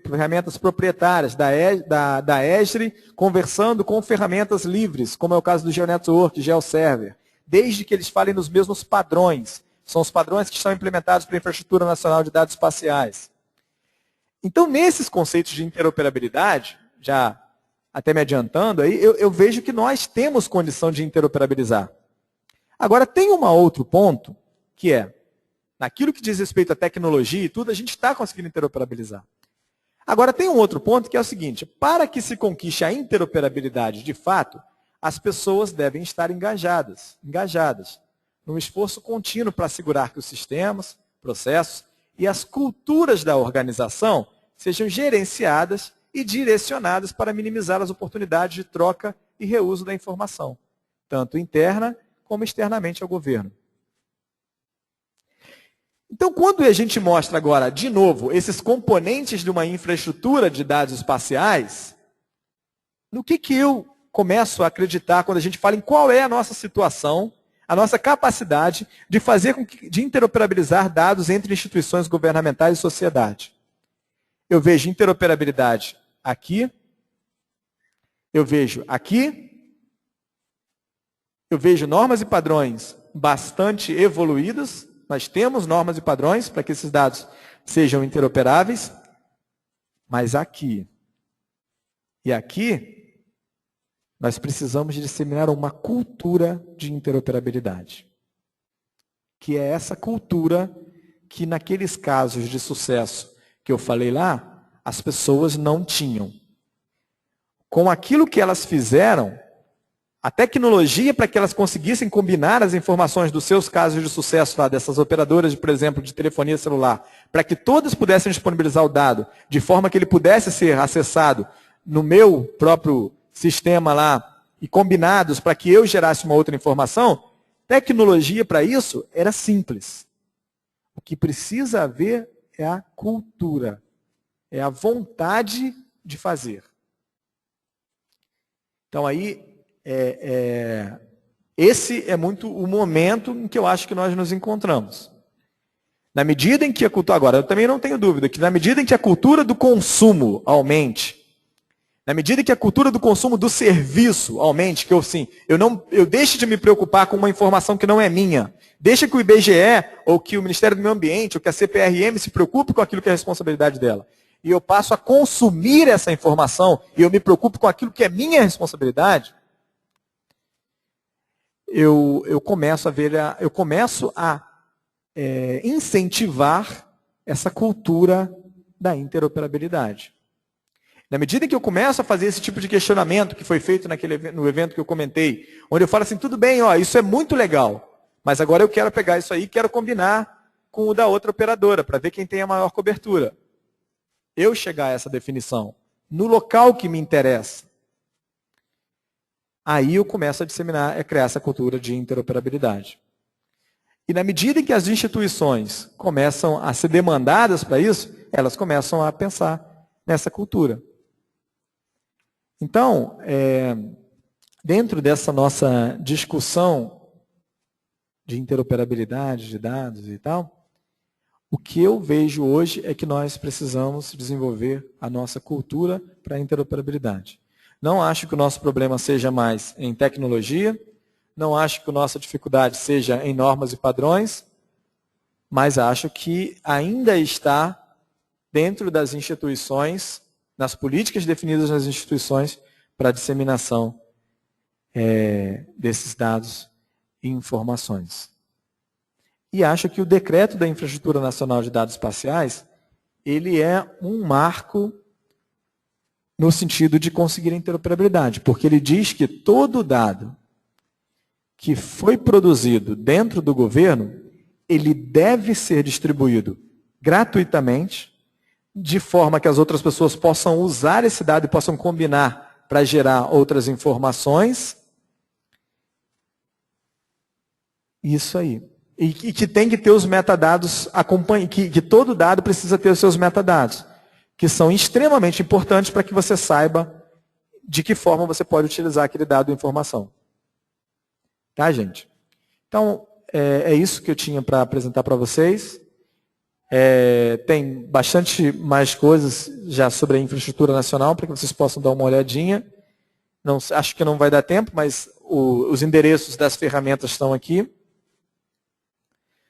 ferramentas proprietárias da Esri, conversando com ferramentas livres, como é o caso do GeoNetwork, GeoServer, desde que eles falem nos mesmos padrões. São os padrões que estão implementados para a infraestrutura nacional de dados espaciais. Então, nesses conceitos de interoperabilidade, já até me adiantando, aí, eu vejo que nós temos condição de interoperabilizar. Agora, tem um outro ponto, que é, naquilo que diz respeito à tecnologia e tudo, a gente está conseguindo interoperabilizar. Agora, tem um outro ponto que é o seguinte, para que se conquiste a interoperabilidade de fato, as pessoas devem estar engajadas num esforço contínuo para assegurar que os sistemas, processos e as culturas da organização sejam gerenciadas e direcionadas para minimizar as oportunidades de troca e reuso da informação, tanto interna como externamente ao governo. Então, quando a gente mostra agora, de novo, esses componentes de uma infraestrutura de dados espaciais, no que eu começo a acreditar quando a gente fala em qual é a nossa situação, a nossa capacidade de fazer de interoperabilizar dados entre instituições governamentais e sociedade? Eu vejo interoperabilidade aqui, eu vejo aqui, eu vejo normas e padrões bastante evoluídas. Nós temos normas e padrões para que esses dados sejam interoperáveis, mas aqui e aqui, nós precisamos de disseminar uma cultura de interoperabilidade. Que é essa cultura que, naqueles casos de sucesso que eu falei lá, as pessoas não tinham. Com aquilo que elas fizeram, A tecnologia para que elas conseguissem combinar as informações dos seus casos de sucesso, lá, dessas operadoras, por exemplo, de telefonia celular, para que todas pudessem disponibilizar o dado, de forma que ele pudesse ser acessado no meu próprio sistema lá, e combinados para que eu gerasse uma outra informação, tecnologia para isso era simples. O que precisa haver é a cultura, é a vontade de fazer. Então aí, esse é muito o momento em que eu acho que nós nos encontramos. Na medida em que a cultura, agora, eu também não tenho dúvida, que na medida em que a cultura do consumo aumente, na medida que a cultura do consumo do serviço aumente, que eu deixe de me preocupar com uma informação que não é minha, deixa que o IBGE, ou que o Ministério do Meio Ambiente, ou que a CPRM se preocupe com aquilo que é a responsabilidade dela, e eu passo a consumir essa informação, e eu me preocupo com aquilo que é minha responsabilidade, eu começo a incentivar essa cultura da interoperabilidade. Na medida em que eu começo a fazer esse tipo de questionamento que foi feito no evento que eu comentei, onde eu falo assim, tudo bem, isso é muito legal, mas agora eu quero pegar isso aí e quero combinar com o da outra operadora, para ver quem tem a maior cobertura. Eu chegar a essa definição, no local que me interessa, aí eu começo a criar essa cultura de interoperabilidade. E na medida em que as instituições começam a ser demandadas para isso, elas começam a pensar nessa cultura. Então, dentro dessa nossa discussão de interoperabilidade de dados e tal, o que eu vejo hoje é que nós precisamos desenvolver a nossa cultura para a interoperabilidade. Não acho que o nosso problema seja mais em tecnologia, não acho que a nossa dificuldade seja em normas e padrões, mas acho que ainda está dentro das instituições, nas políticas definidas nas instituições para a disseminação desses dados e informações. E acho que o decreto da Infraestrutura Nacional de Dados Espaciais, ele é um marco no sentido de conseguir a interoperabilidade, porque ele diz que todo dado que foi produzido dentro do governo, ele deve ser distribuído gratuitamente, de forma que as outras pessoas possam usar esse dado e possam combinar para gerar outras informações. Isso aí. E que tem que ter os metadados, que todo dado precisa ter os seus metadados, que são extremamente importantes para que você saiba de que forma você pode utilizar aquele dado ou informação. Tá, gente? Então, é isso que eu tinha para apresentar para vocês. Tem bastante mais coisas já sobre a infraestrutura nacional, para que vocês possam dar uma olhadinha. Acho que não vai dar tempo, mas os endereços das ferramentas estão aqui.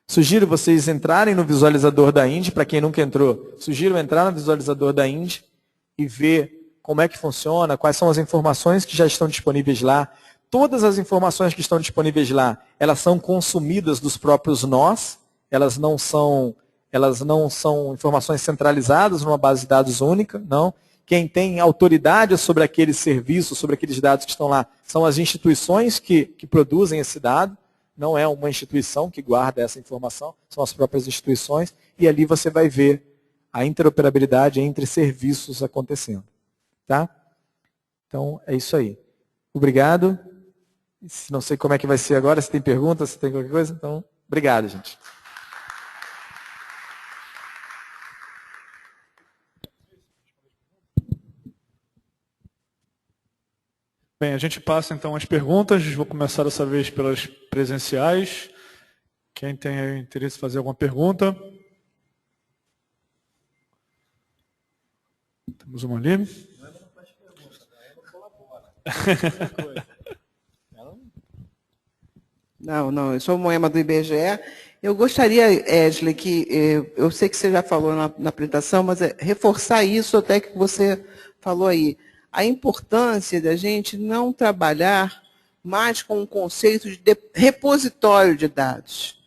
Sugiro vocês entrarem no visualizador da Indy, para quem nunca entrou, sugiro entrar no visualizador da Indy e ver como é que funciona, quais são as informações que já estão disponíveis lá. Todas as informações que estão disponíveis lá, elas são consumidas dos próprios nós, elas não são informações centralizadas numa base de dados única, não. Quem tem autoridade sobre aqueles serviços, sobre aqueles dados que estão lá, são as instituições que produzem esse dado, não é uma instituição que guarda essa informação, são as próprias instituições, e ali você vai ver a interoperabilidade entre serviços acontecendo. Tá? Então, é isso aí. Obrigado. Não sei como é que vai ser agora, se tem perguntas, se tem qualquer coisa. Então, obrigado, gente. Bem, a gente passa então as perguntas. Vou começar dessa vez pelas presenciais. Quem tem interesse em fazer alguma pergunta? Temos uma ali. Não, eu sou Moema do IBGE. Eu gostaria, Edgley, que eu sei que você já falou na apresentação, mas reforçar isso até que você falou aí. A importância da gente não trabalhar mais com o conceito de repositório de dados.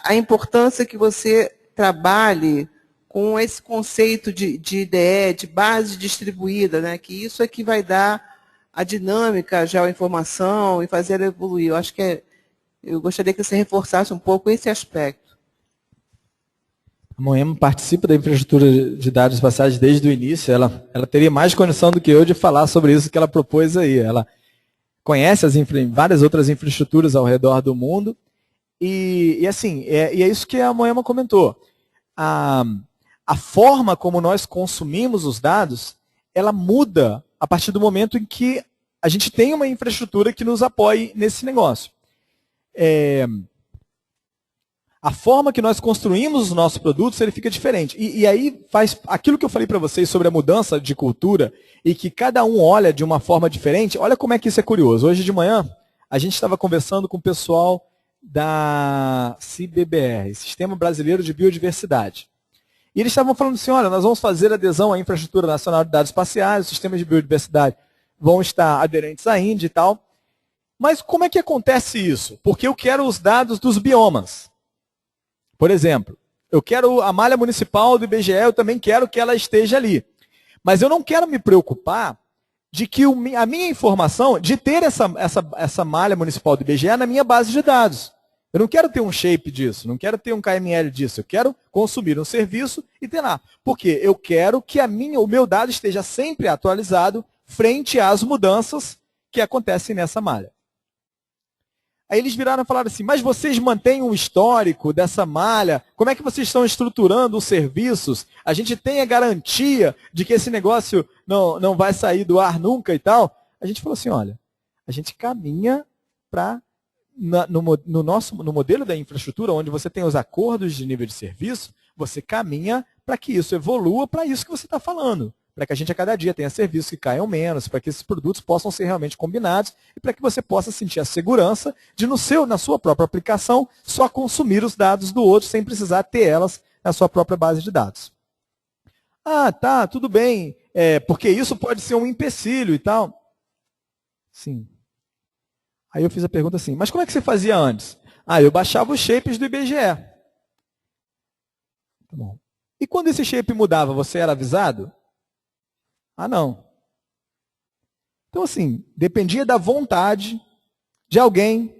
A importância que você trabalhe com esse conceito de IDE, de base distribuída, né? Que isso é que vai dar a dinâmica, a geoinformação e fazer ela evoluir. Eu acho que eu gostaria que você reforçasse um pouco esse aspecto. A Moema participa da infraestrutura de dados espaciais desde o início. Ela teria mais condição do que eu de falar sobre isso que ela propôs aí. Ela conhece várias outras infraestruturas ao redor do mundo. E é isso que a Moema comentou. A forma como nós consumimos os dados, ela muda a partir do momento em que a gente tem uma infraestrutura que nos apoie nesse negócio. A forma que nós construímos os nossos produtos, ele fica diferente. E aí faz aquilo que eu falei para vocês sobre a mudança de cultura e que cada um olha de uma forma diferente. Olha como é que isso é curioso. Hoje de manhã, a gente estava conversando com o pessoal da CBBR, Sistema Brasileiro de Biodiversidade. E eles estavam falando assim, olha, nós vamos fazer adesão à Infraestrutura Nacional de Dados Espaciais, os sistemas de biodiversidade vão estar aderentes à INDE e tal. Mas como é que acontece isso? Porque eu quero os dados dos biomas. Por exemplo, eu quero a malha municipal do IBGE, eu também quero que ela esteja ali. Mas eu não quero me preocupar de que a minha informação, de ter essa malha municipal do IBGE na minha base de dados. Eu não quero ter um shape disso, não quero ter um KML disso, eu quero consumir um serviço e ter lá. Porque eu quero que o meu dado esteja sempre atualizado frente às mudanças que acontecem nessa malha. Aí eles viraram e falaram assim, mas vocês mantêm um histórico dessa malha? Como é que vocês estão estruturando os serviços? A gente tem a garantia de que esse negócio não vai sair do ar nunca e tal? A gente falou assim, olha, a gente caminha para, no modelo da infraestrutura, onde você tem os acordos de nível de serviço, você caminha para que isso evolua para isso que você está falando. Para que a gente a cada dia tenha serviços que caiam menos, para que esses produtos possam ser realmente combinados e para que você possa sentir a segurança de, na sua própria aplicação, só consumir os dados do outro sem precisar ter elas na sua própria base de dados. Ah, tá, tudo bem, porque isso pode ser um empecilho e tal. Sim. Aí eu fiz a pergunta assim, mas como é que você fazia antes? Ah, eu baixava os shapes do IBGE. Tá bom. E quando esse shape mudava, você era avisado? Ah, não. Então, assim, dependia da vontade de alguém,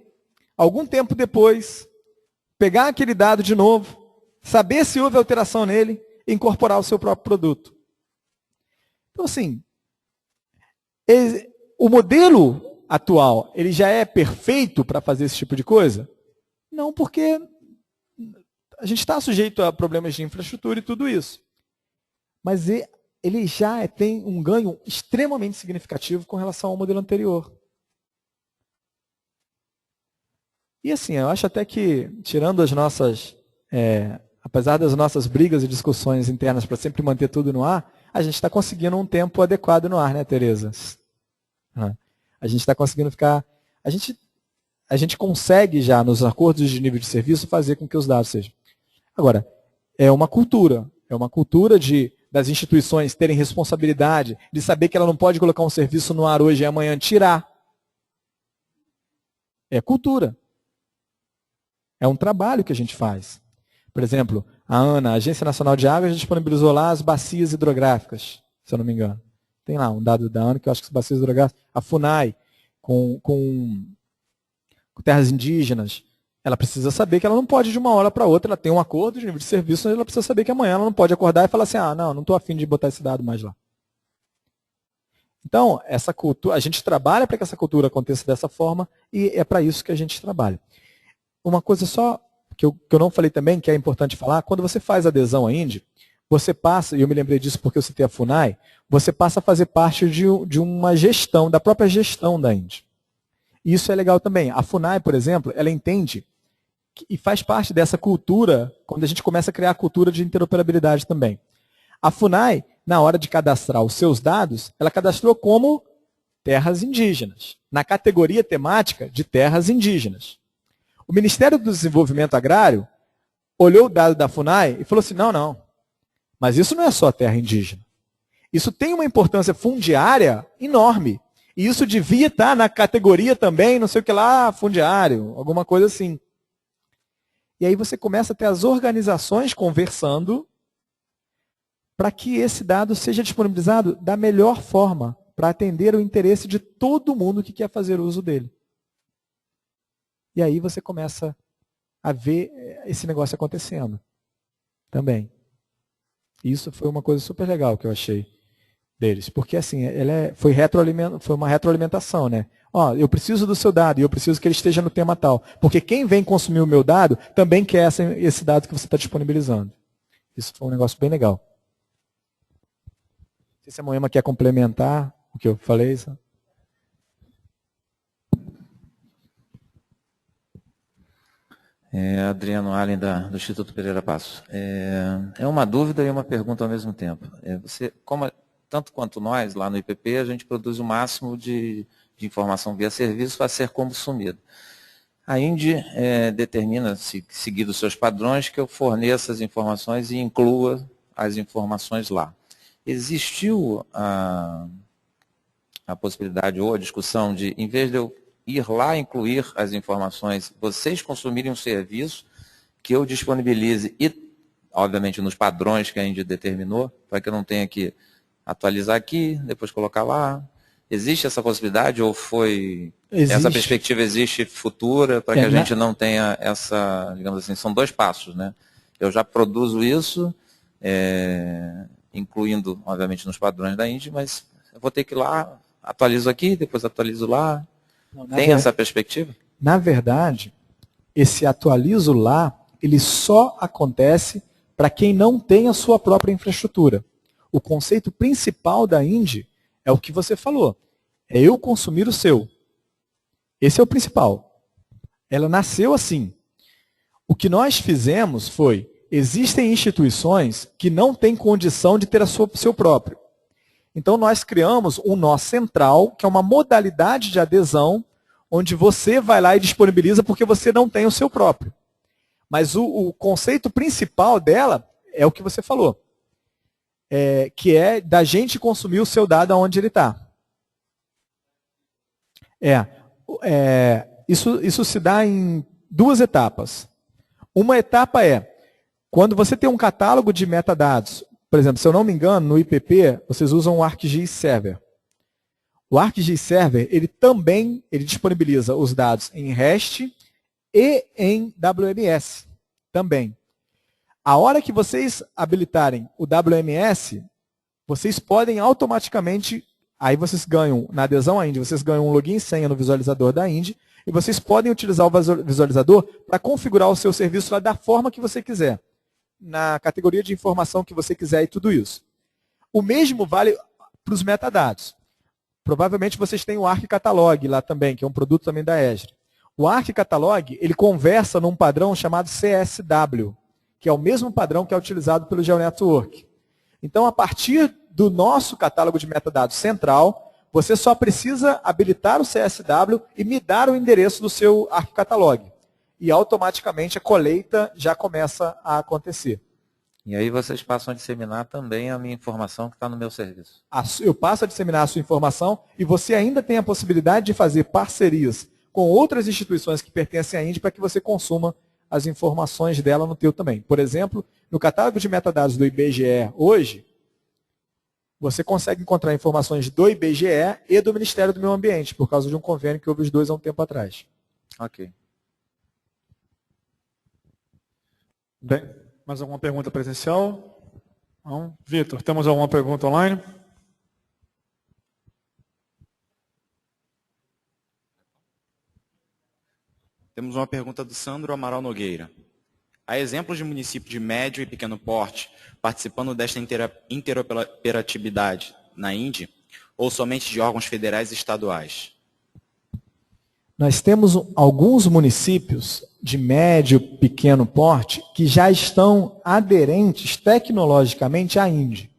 algum tempo depois, pegar aquele dado de novo, saber se houve alteração nele e incorporar o seu próprio produto. Então, assim, o modelo atual, ele já é perfeito para fazer esse tipo de coisa? Não, porque a gente está sujeito a problemas de infraestrutura e tudo isso. Mas ele já tem um ganho extremamente significativo com relação ao modelo anterior. E assim, eu acho até que, tirando as nossas, apesar das nossas brigas e discussões internas para sempre manter tudo no ar, a gente está conseguindo um tempo adequado no ar, né, Tereza? A gente está conseguindo ficar... A gente consegue já, nos acordos de nível de serviço, fazer com que os dados sejam. Agora, é uma cultura das instituições terem responsabilidade de saber que ela não pode colocar um serviço no ar hoje e amanhã tirar. É cultura. É um trabalho que a gente faz. Por exemplo, a ANA, a Agência Nacional de Águas, disponibilizou lá as bacias hidrográficas, se eu não me engano. Tem lá um dado da ANA que eu acho que as bacias hidrográficas... A FUNAI, com terras indígenas, ela precisa saber que ela não pode de uma hora para outra, ela tem um acordo de nível de serviço, ela precisa saber que amanhã ela não pode acordar e falar assim, não estou afim de botar esse dado mais lá. Então, essa cultura, a gente trabalha para que essa cultura aconteça dessa forma e é para isso que a gente trabalha. Uma coisa só que eu não falei também, que é importante falar, quando você faz adesão à INDE, você passa, e eu me lembrei disso porque eu citei a FUNAI, você passa a fazer parte de uma gestão, da própria gestão da INDE. E isso é legal também. A FUNAI, por exemplo, ela entende e faz parte dessa cultura, quando a gente começa a criar a cultura de interoperabilidade também. A FUNAI, na hora de cadastrar os seus dados, ela cadastrou como terras indígenas, na categoria temática de terras indígenas. O Ministério do Desenvolvimento Agrário olhou o dado da FUNAI e falou assim, não, mas isso não é só terra indígena. Isso tem uma importância fundiária enorme. E isso devia estar na categoria também, não sei o que lá, fundiário, alguma coisa assim. E aí você começa a ter as organizações conversando para que esse dado seja disponibilizado da melhor forma para atender o interesse de todo mundo que quer fazer uso dele. E aí você começa a ver esse negócio acontecendo também. Isso foi uma coisa super legal que eu achei deles, porque assim, foi uma retroalimentação, né? Ó, eu preciso do seu dado e eu preciso que ele esteja no tema tal, porque quem vem consumir o meu dado também quer esse dado que você está disponibilizando. Isso foi um negócio bem legal. Não sei se a Moema quer complementar o que eu falei. Adriano Allen, do Instituto Pereira Passos. É uma dúvida e uma pergunta ao mesmo tempo. Tanto quanto nós, lá no IPP, a gente produz o máximo de informação via serviço para ser consumido. A INDE determina, seguindo os seus padrões, que eu forneça as informações e inclua as informações lá. Existiu a possibilidade ou a discussão de, em vez de eu ir lá incluir as informações, vocês consumirem um serviço que eu disponibilize e, obviamente, nos padrões que a INDE determinou, para que eu não tenha que atualizar aqui, depois colocar lá. Existe essa possibilidade ou essa perspectiva existe futura para que a gente não tenha essa, digamos assim, são 2 passos, né? Eu já produzo isso, incluindo, obviamente, nos padrões da INDE, mas eu vou ter que ir lá, atualizo aqui, depois atualizo lá. Tem essa perspectiva? Na verdade, esse atualizo lá, ele só acontece para quem não tem a sua própria infraestrutura. O conceito principal da INDE é o que você falou. É eu consumir o seu. Esse é o principal. Ela nasceu assim. O que nós fizemos foi, existem instituições que não têm condição de ter o seu próprio. Então nós criamos um nó central, que é uma modalidade de adesão, onde você vai lá e disponibiliza porque você não tem o seu próprio. Mas o conceito principal dela é o que você falou. Que é da gente consumir o seu dado onde ele está. Isso se dá em 2 etapas. Uma etapa é, quando você tem um catálogo de metadados, por exemplo, se eu não me engano, no IPP, vocês usam o ArcGIS Server. O ArcGIS Server, ele disponibiliza os dados em REST e em WMS também. A hora que vocês habilitarem o WMS, vocês podem automaticamente, aí vocês ganham, na adesão à INDE, vocês ganham um login e senha no visualizador da INDE, e vocês podem utilizar o visualizador para configurar o seu serviço lá da forma que você quiser, na categoria de informação que você quiser e tudo isso. O mesmo vale para os metadados. Provavelmente vocês têm o ArcCatalog lá também, que é um produto também da Esri. O ArcCatalog, ele conversa num padrão chamado CSW, que é o mesmo padrão que é utilizado pelo GeoNetwork. Então, a partir do nosso catálogo de metadados central, você só precisa habilitar o CSW e me dar o endereço do seu ArcCatalog. E automaticamente a colheita já começa a acontecer. E aí vocês passam a disseminar também a minha informação que está no meu serviço. Eu passo a disseminar a sua informação e você ainda tem a possibilidade de fazer parcerias com outras instituições que pertencem à INDE para que você consuma as informações dela no teu também. Por exemplo, no catálogo de metadados do IBGE hoje, você consegue encontrar informações do IBGE e do Ministério do Meio Ambiente, por causa de um convênio que houve os 2 há um tempo atrás. Ok. Bem, mais alguma pergunta presencial? Não? Vitor, temos alguma pergunta online? Temos uma pergunta do Sandro Amaral Nogueira. Há exemplos de municípios de médio e pequeno porte participando desta interoperabilidade na INDE ou somente de órgãos federais e estaduais? Nós temos alguns municípios de médio e pequeno porte que já estão aderentes tecnologicamente à INDE.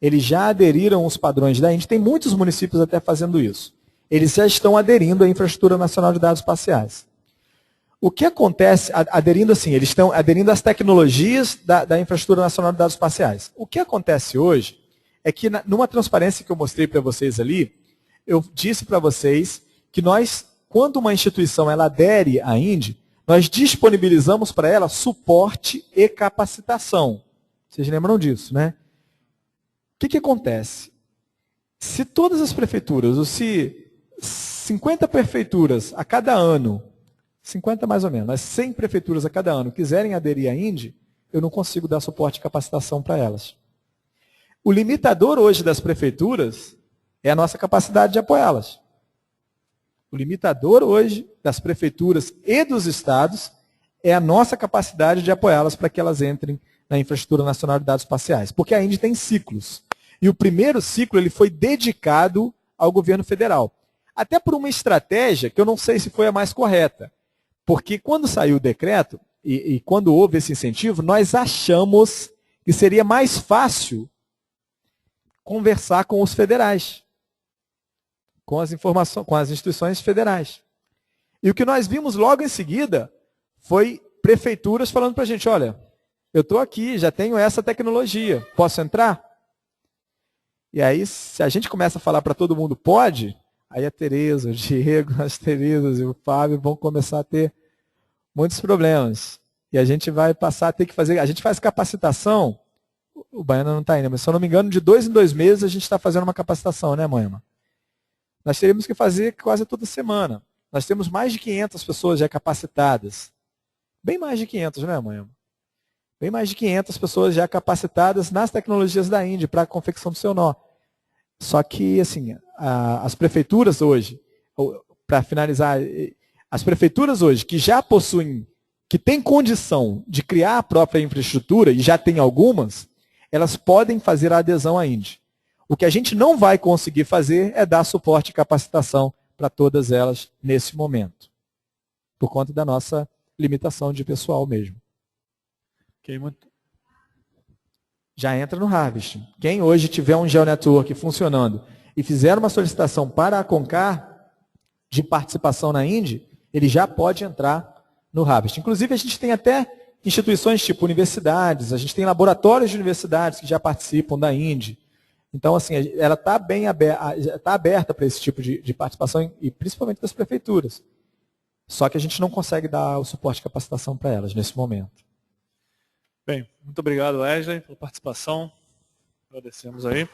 Eles já aderiram aos padrões da INDE. Tem muitos municípios até fazendo isso. Eles já estão aderindo à Infraestrutura Nacional de Dados Espaciais. O que acontece, aderindo assim, eles estão aderindo às tecnologias da Infraestrutura Nacional de Dados Espaciais. O que acontece hoje é que, numa transparência que eu mostrei para vocês ali, eu disse para vocês que nós, quando uma instituição ela adere à INDE, nós disponibilizamos para ela suporte e capacitação. Vocês lembram disso, né? O que acontece? Se todas as prefeituras, ou se 50 prefeituras a cada ano, 50 mais ou menos, mas 100 prefeituras a cada ano quiserem aderir à INDE, eu não consigo dar suporte e capacitação para elas. O limitador hoje das prefeituras é a nossa capacidade de apoiá-las. O limitador hoje das prefeituras e dos estados é a nossa capacidade de apoiá-las para que elas entrem na infraestrutura nacional de dados espaciais. Porque a INDE tem ciclos. E o primeiro ciclo ele foi dedicado ao governo federal. Até por uma estratégia que eu não sei se foi a mais correta. Porque quando saiu o decreto, e quando houve esse incentivo, nós achamos que seria mais fácil conversar com os federais, com as instituições federais. E o que nós vimos logo em seguida foi prefeituras falando para a gente, olha, eu estou aqui, já tenho essa tecnologia, posso entrar? E aí, se a gente começa a falar para todo mundo pode, aí a Tereza, o Diego, as Terezas e o Fábio vão começar a ter muitos problemas. E a gente vai passar a ter que fazer, a gente faz capacitação, o Baiana não está ainda, mas se eu não me engano, de 2 em 2 meses a gente está fazendo uma capacitação, né, Moema? Nós teríamos que fazer quase toda semana. Nós temos mais de 500 pessoas já capacitadas. Bem mais de 500, né, Moema? Bem mais de 500 pessoas já capacitadas nas tecnologias da INDE para a confecção do seu nó. Só que, assim, as prefeituras hoje, para finalizar, as prefeituras hoje que já possuem, que têm condição de criar a própria infraestrutura, e já tem algumas, elas podem fazer a adesão à INDE. O que a gente não vai conseguir fazer é dar suporte e capacitação para todas elas nesse momento, por conta da nossa limitação de pessoal mesmo. Já entra no Harvest. Quem hoje tiver um GeoNetwork funcionando e fizer uma solicitação para a Concar de participação na INDE, ele já pode entrar no Harvest. Inclusive, a gente tem até instituições tipo universidades, a gente tem laboratórios de universidades que já participam da INDE. Então, assim, ela está bem aberta para esse tipo de participação, e principalmente das prefeituras. Só que a gente não consegue dar o suporte e capacitação para elas nesse momento. Bem, muito obrigado, Wesley, pela participação. Agradecemos aí.